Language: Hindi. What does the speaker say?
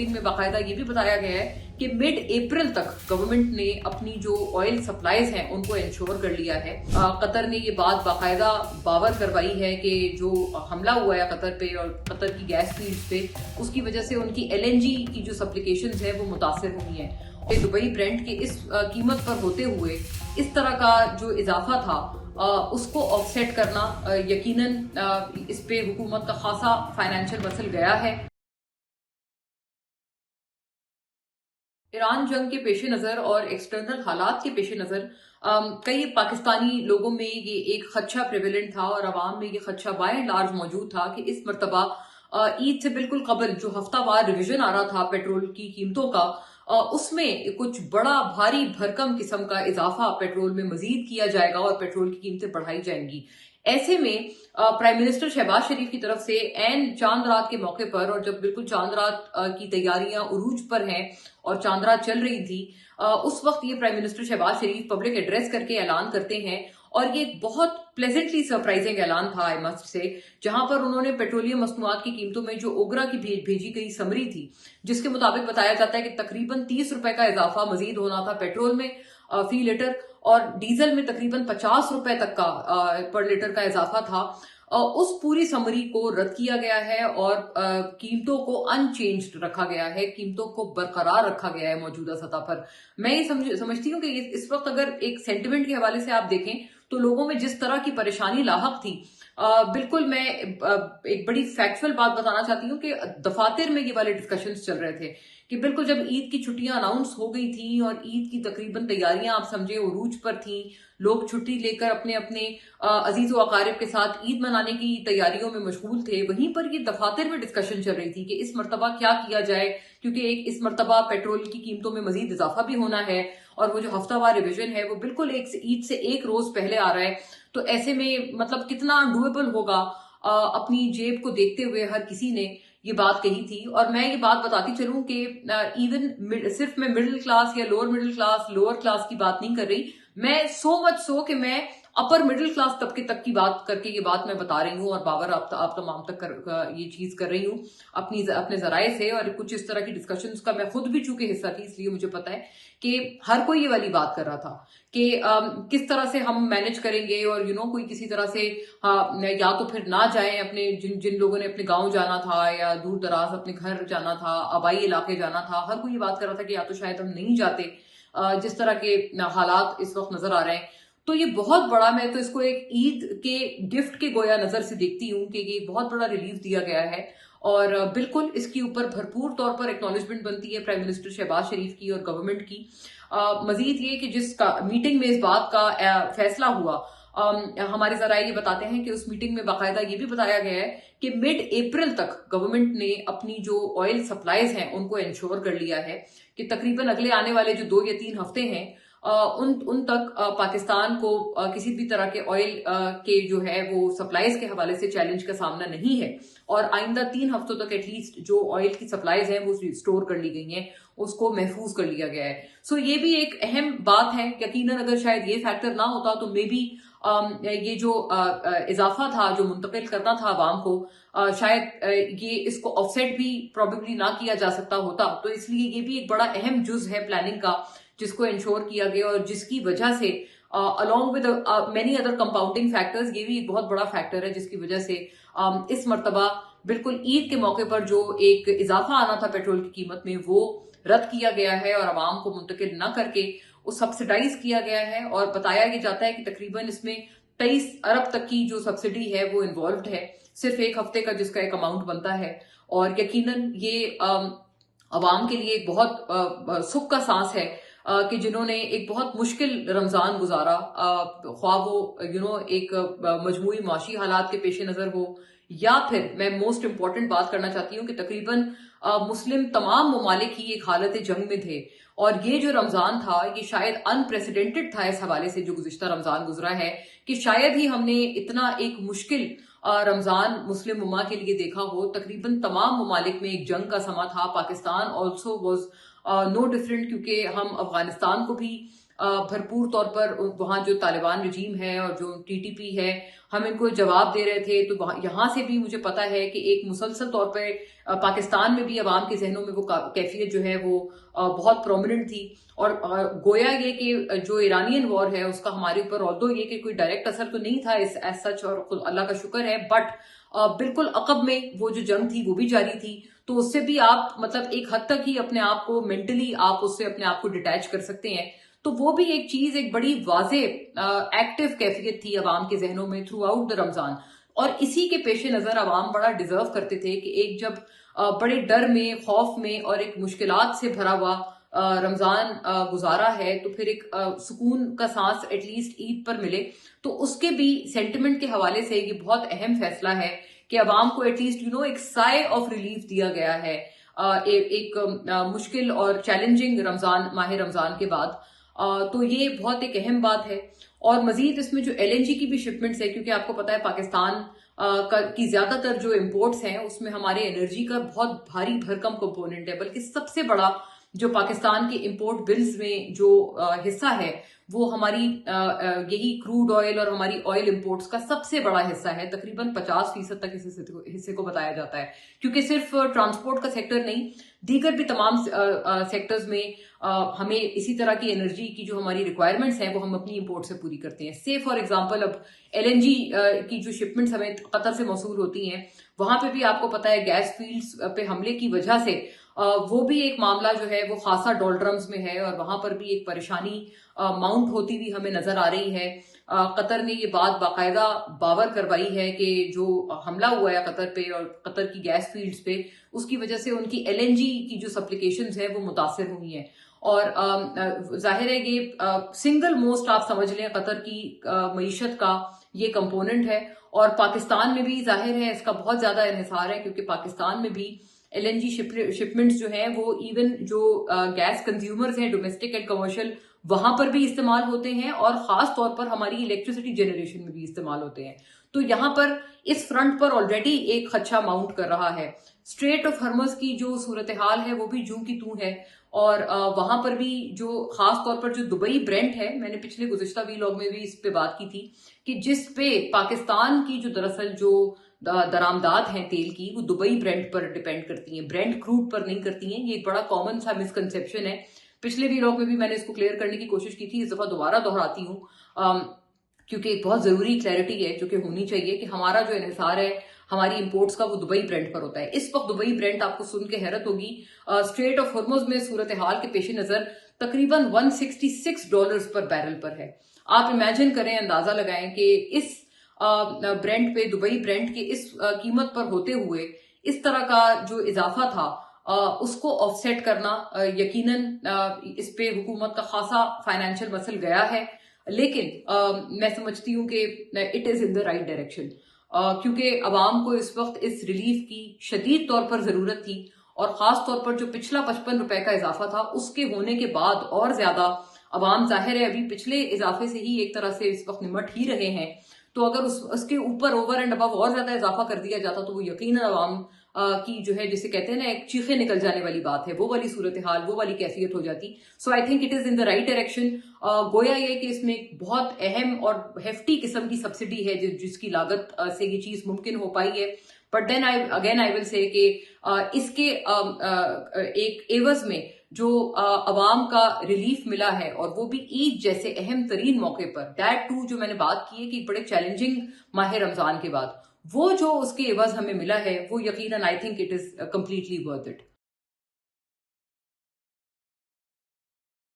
मीटिंग में बाकायदा ये भी बताया गया है कि मिड अप्रैल तक गवर्नमेंट ने अपनी जो ऑयल सप्लाईज हैं उनको इंश्योर कर लिया है। कतर ने ये बात बाकायदा बावर करवाई है कि जो हमला हुआ है कतर पे और कतर की गैस फील्ड्स पे, उसकी वजह से उनकी LNG की जो सप्लिकेशंस है वो मुतासिर हुई हैं। दुबई ब्रेंट के इस कीमत पर होते हुए इस तरह का जो इजाफा था उसको ऑफसेट करना यकीनन इस पे हुकूमत का खासा फाइनेंशियल मसल गया है। ईरान जंग के पेश नज़र और एक्सटर्नल हालात के पेश नज़र कई पाकिस्तानी लोगों में ये एक खदशा प्रेवेलेंट था और अवाम में ये खदशा बाय एंड लार्ज मौजूद था कि इस मरतबा ईद से बिल्कुल कबल जो हफ्तावार रिविजन आ रहा था पेट्रोल की कीमतों का, उसमें कुछ बड़ा भारी भरकम किस्म का इजाफा पेट्रोल में मजीद किया जाएगा और पेट्रोल की कीमतें बढ़ाई जाएंगी। ऐसे में प्राइम मिनिस्टर शहबाज शरीफ की तरफ से एन चांद रात के मौके पर, और जब बिल्कुल चांद रात की तैयारियां उरूज पर हैं और चांद रात चल रही थी, उस वक्त ये प्राइम मिनिस्टर शहबाज शरीफ पब्लिक एड्रेस करके ऐलान करते हैं और ये बहुत प्लेजेंटली सरप्राइजिंग ऐलान था आई मस्ट से, जहां पर उन्होंने पेट्रोलियम मसनूआत की कीमतों में जो ओगरा की भेजी गई समरी थी जिसके मुताबिक बताया जाता है कि तकरीबन 30 रुपए का इजाफा मजीद होना था पेट्रोल में फी लीटर, और डीजल में तकरीबन 50 रुपए तक का पर लीटर का इजाफा था। उस पूरी समरी को रद्द किया गया है और कीमतों को अनचेंज्ड रखा गया है, कीमतों को बरकरार रखा गया है मौजूदा सतह पर। मैं ये समझती हूँ कि इस वक्त अगर एक सेंटिमेंट के हवाले से आप देखें तो लोगों में जिस तरह की परेशानी लाहक थी, बिल्कुल मैं एक बड़ी फैक्चुअल बात बताना चाहती हूँ कि दफातर में ये वाले डिस्कशंस चल रहे थे कि बिल्कुल जब ईद की छुट्टियां अनाउंस हो गई थी और ईद की तकरीबन तैयारियां आप समझे उरूज पर थी, लोग छुट्टी लेकर अपने अपने अजीज व अकारिब के साथ ईद मनाने की तैयारियों में मशगूल थे, वहीं पर ये दफातर में डिस्कशन चल रही थी कि इस मरतबा क्या किया जाए, क्योंकि एक इस मरतबा पेट्रोल की कीमतों में मजीद इजाफा भी होना है और वो जो हफ्तावार रिविजन है वो बिल्कुल ईद से एक रोज पहले आ रहा है। तो ऐसे में मतलब कितना डूएबल होगा, अपनी जेब को देखते हुए हर किसी ने ये बात कही थी। और मैं ये बात बताती चलूं कि इवन सिर्फ मैं मिडिल क्लास या lower middle class lower class की बात नहीं कर रही, मैं सो मच सो कि मैं अपर मिडिल क्लास तबके तक की बात करके ये बात मैं बता रही हूँ और बाबर आप तमाम तक ये चीज कर रही हूँ अपने जराए से। और कुछ इस तरह की डिस्कशंस का मैं खुद भी चूंकि हिस्सा थी इसलिए मुझे पता है कि हर कोई ये वाली बात कर रहा था कि किस तरह से हम मैनेज करेंगे और कोई किसी तरह से या तो फिर ना जाए अपने जिन लोगों ने अपने गांव जाना था या दूर दराज अपने घर जाना था, आबाई इलाके जाना था, हर कोई ये बात कर रहा था कि या तो शायद हम नहीं जाते जिस तरह के हालात इस वक्त नजर आ रहे हैं। तो ये बहुत बड़ा, मैं तो इसको एक ईद के गिफ्ट के गोया नजर से देखती हूँ कि ये बहुत बड़ा रिलीफ दिया गया है और बिल्कुल इसके ऊपर भरपूर तौर पर एक्नॉलेजमेंट बनती है प्राइम मिनिस्टर शहबाज शरीफ की और गवर्नमेंट की। मजीद ये कि जिस मीटिंग में इस बात का फैसला हुआ, हमारे जराए ये बताते हैं कि उस मीटिंग में बाकायदा ये भी बताया गया है कि मिड अप्रैल तक गवर्नमेंट ने अपनी जो ऑयल सप्लाईज हैं उनको इंश्योर कर लिया है कि तकरीबन अगले आने वाले जो 2 या 3 हफ्ते हैं उन तक पाकिस्तान को किसी भी तरह के ऑयल के जो है वो सप्लाईज के हवाले से चैलेंज का सामना नहीं है और आइंदा 3 हफ्तों तक एटलीस्ट जो ऑयल की सप्लाईज हैं वो स्टोर कर ली गई हैं, उसको महफूज कर लिया गया है। सो ये भी एक अहम बात है। यकीनन अगर शायद ये फैक्टर ना होता तो मे बी ये जो इजाफा था जो मुंतकिल करना था आवाम को, शायद ये इसको ऑफसेट भी प्रोबेबली ना किया जा सकता होता। तो इसलिए ये भी एक बड़ा अहम जुज है प्लानिंग का जिसको इंश्योर किया गया और जिसकी वजह से along with many other compounding factors ये भी एक बहुत बड़ा फैक्टर है जिसकी वजह से इस मरतबा बिल्कुल ईद के मौके पर जो एक इजाफा आना था पेट्रोल की कीमत में वो रद्द किया गया है और आवाम को मुंतकिल न करके वो सब्सिडाइज किया गया है। और बताया जाता है कि तकरीबन इसमें 23 अरब तक की जो सब्सिडी है वो इन्वॉल्व है सिर्फ एक हफ्ते का जिसका एक अमाउंट बनता है। और यकीनन ये आवाम के लिए एक बहुत सुख का सांस है कि जिन्होंने एक बहुत मुश्किल रमजान गुजारा, ख्वाह वो एक मजमूई माशी हालात के पेश नजर हो या फिर मैं मोस्ट इंपॉर्टेंट बात करना चाहती हूँ कि तकरीबन मुस्लिम तमाम ममालिक ही एक हालत जंग में थे और ये जो रमजान था ये शायद अनप्रेसिडेंटेड था इस हवाले से जो गुज़िश्ता रमजान गुजरा है कि शायद ही हमने इतना एक मुश्किल रमजान मुस्लिम उम्मा के लिए देखा हो। तकरीबन तमाम ममालिक में एक जंग का समा था, Pakistan also was no different, क्योंकि हम अफगानिस्तान को भी भरपूर तौर पर वहाँ जो तालिबान रजीम है और जो टीटीपी है, हम इनको जवाब दे रहे थे। तो यहाँ से भी मुझे पता है कि एक मुसलसल तौर पर पाकिस्तान में भी अवाम के जहनों में वो कैफियत जो है वो बहुत प्रोमिनेंट थी। और गोया ये कि जो ईरानियन वॉर है उसका हमारे ऊपर, ऑल्दो ये कि कोई डायरेक्ट असर तो नहीं था इस एज सच, और अल्लाह का शुक्र है, बट बिल्कुल अकब में वो जो जंग थी वो भी जारी थी। तो उससे भी आप मतलब एक हद तक ही अपने आप को मेंटली आप उससे अपने आप को डिटैच कर सकते हैं। तो वो भी एक चीज, एक बड़ी वाजे एक्टिव कैफियत थी अवाम के जहनों में थ्रू आउट द रमजान। और इसी के पेश नजर अवाम बड़ा डिजर्व करते थे कि एक जब बड़े डर में, खौफ में और एक मुश्किलात से भरा हुआ रमजान गुजारा है, तो फिर एक सुकून का सांस एटलीस्ट ईद पर मिले। तो उसके भी सेंटिमेंट के हवाले से ये बहुत अहम फैसला है कि अवाम को एटलीस्ट एक साय ऑफ रिलीफ दिया गया है एक मुश्किल और चैलेंजिंग माह रमजान के बाद। तो ये बहुत एक अहम बात है। और मजीद इसमें जो एलएनजी की भी शिपमेंट्स है, क्योंकि आपको पता है पाकिस्तान की ज्यादातर जो इम्पोर्ट्स हैं उसमें हमारे एनर्जी का बहुत भारी भरकम कंपोनेंट है, बल्कि सबसे बड़ा जो पाकिस्तान के इंपोर्ट बिल्स में जो हिस्सा है वो हमारी यही क्रूड ऑयल और हमारी ऑयल इंपोर्ट्स का सबसे बड़ा हिस्सा है। तकरीबन 50% तक इस हिस्से को बताया जाता है, क्योंकि सिर्फ ट्रांसपोर्ट का सेक्टर नहीं, दीगर भी तमाम सेक्टर्स में हमें इसी तरह की एनर्जी की जो हमारी रिक्वायरमेंट्स हैं वो हम अपनी इंपोर्ट से पूरी करते हैं। से फॉर एग्जांपल अब एलएनजी की जो शिपमेंट्स हमें कतर से मौसूल होती हैं, वहां पे भी आपको पता है गैस फील्ड्स पे हमले की वजह से वो भी एक मामला जो है वो खासा डोल्ड्रम्स में है, और वहां पर भी एक परेशानी माउंट होती हुई हमें नजर आ रही है। कतर ने ये बात बाकायदा बावर करवाई है कि जो हमला हुआ है कतर पे और कतर की गैस फील्ड्स पे, उसकी वजह से उनकी एलएनजी की जो सप्लिकेशंस है वो मुतासर हुई हैं। और जाहिर है ये सिंगल मोस्ट आप समझ लें कतर की मईशत का ये कंपोनेंट है। और पाकिस्तान में भी जाहिर है इसका बहुत ज्यादा इन्हिसार है, क्योंकि पाकिस्तान में भी एलएनजी शिपमेंट्स जो हैं वो इवन जो गैस कंज्यूमर्स हैं डोमेस्टिक एंड कमर्शियल, वहां पर भी इस्तेमाल होते हैं, और खास तौर पर हमारी इलेक्ट्रिसिटी जनरेशन में भी इस्तेमाल होते हैं। तो यहाँ पर इस फ्रंट पर ऑलरेडी एक खदशा माउंट कर रहा है। स्ट्रेट ऑफ हॉर्मज़ की जो सूरत हाल है वो भी जूं की तू है। और वहां पर भी जो खास तौर पर जो दुबई ब्रेंट है, मैंने पिछले गुज़िश्ता वीलॉग में भी इस पे बात की थी कि जिस पे पाकिस्तान की जो दरअसल जो दरामदाद हैं तेल की, वो दुबई ब्रेंट पर डिपेंड करती हैं, ब्रेंट क्रूड पर नहीं करती हैं। ये एक बड़ा कॉमन सा मिसकंसेप्शन है। पिछले वीलॉग में भी मैंने इसको क्लियर करने की कोशिश की थी, इस दफा दोबारा दोहराती हूँ, क्योंकि एक बहुत जरूरी क्लैरिटी है जो कि होनी चाहिए कि हमारा जो इन्हिसार है हमारी इंपोर्ट्स का वो दुबई ब्रेंट पर होता है। इस वक्त दुबई ब्रेंट आपको सुन के हैरत होगी, स्ट्रेट ऑफ हॉर्मज़ में सूरत हाल के पेश नजर तकरीबन $166 पर बैरल पर है। आप इमेजिन करें, अंदाजा लगाएं कि इस ब्रेंट पे, दुबई ब्रेंट के इस कीमत पर होते हुए इस तरह का जो इजाफा था उसको ऑफसेट करना, यकीनन इस पे हुकूमत का खासा फाइनेंशियल मसल गया है। लेकिन मैं समझती हूँ कि it is in the right direction, क्योंकि अवाम को इस वक्त इस रिलीफ की शदीद तौर पर जरूरत थी। और खास तौर पर जो पिछला 55 रुपए का इजाफा था उसके होने के बाद और ज्यादा अवाम जाहिर है अभी पिछले इजाफे से ही एक तरह से इस वक्त निमट ही रहे हैं। तो अगर उसके ऊपर ओवर एंड अबव और ज्यादा इजाफा कर दिया जाता तो वो यकीनन अवाम की जो है, जिसे कहते हैं ना, एक चीखे निकल जाने वाली बात है, वो वाली सूरत हाल, वो वाली कैफियत हो जाती। So I think it is in the right direction. गोया ये कि इसमें एक बहुत अहम और हेफ्टी किस्म की सब्सिडी है जिसकी लागत से ये चीज मुमकिन हो पाई है। But then I will say कि इसके एक एवज में जो अवाम का रिलीफ मिला है, और वो भी ईद जैसे अहम तरीन मौके पर, दैट टू जो मैंने बात की है कि बड़े चैलेंजिंग माह रमजान के बाद, वो जो उसके एवज हमें मिला है वो यकीनन आई think it is completely worth it.